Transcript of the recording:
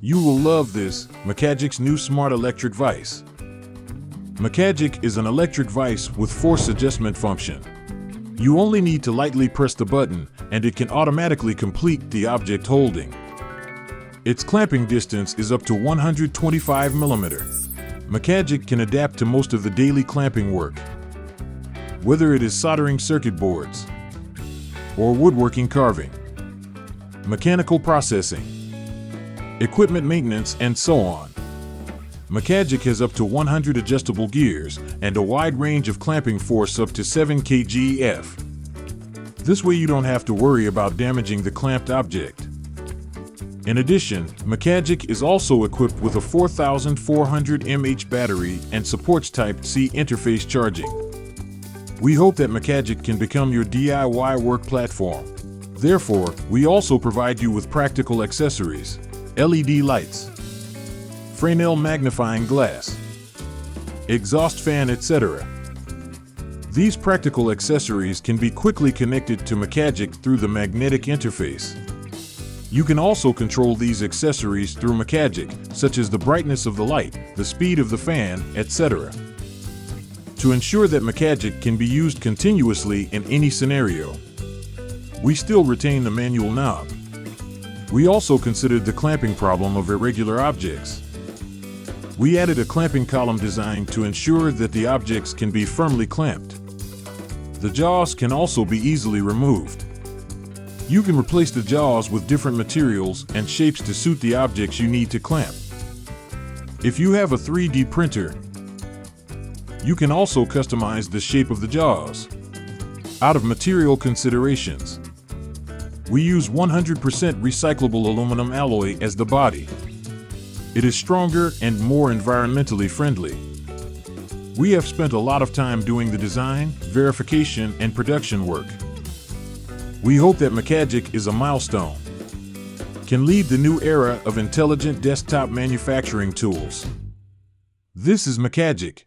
You will love this, MakaGiC's new smart electric vise. MakaGiC is an electric vise with force adjustment function. You only need to lightly press the button, and it can automatically complete the object holding. Its clamping distance is up to 125 mm. MakaGiC can adapt to most of the daily clamping work, whether it is soldering circuit boards or woodworking carving, mechanical processing, equipment maintenance, and so on. MakaGiC has up to 100 adjustable gears and a wide range of clamping force up to 7 kgf. This way you don't have to worry about damaging the clamped object. In addition, MakaGiC is also equipped with a 4400 mAh battery and supports Type-C interface charging. We hope that MakaGiC can become your DIY work platform. Therefore, we also provide you with practical accessories: LED lights, Fresnel magnifying glass, exhaust fan, etc. These practical accessories can be quickly connected to MakaGiC through the magnetic interface. You can also control these accessories through MakaGiC, such as the brightness of the light, the speed of the fan, etc. To ensure that MakaGiC can be used continuously in any scenario, we still retain the manual knob. We also considered the clamping problem of irregular objects. We added a clamping column design to ensure that the objects can be firmly clamped. The jaws can also be easily removed. You can replace the jaws with different materials and shapes to suit the objects you need to clamp. If you have a 3D printer, you can also customize the shape of the jaws. Out of material considerations, we use 100% recyclable aluminum alloy as the body. It is stronger and more environmentally friendly. We have spent a lot of time doing the design, verification, and production work. We hope that MakaGiC is a milestone, can lead the new era of intelligent desktop manufacturing tools. This is MakaGiC.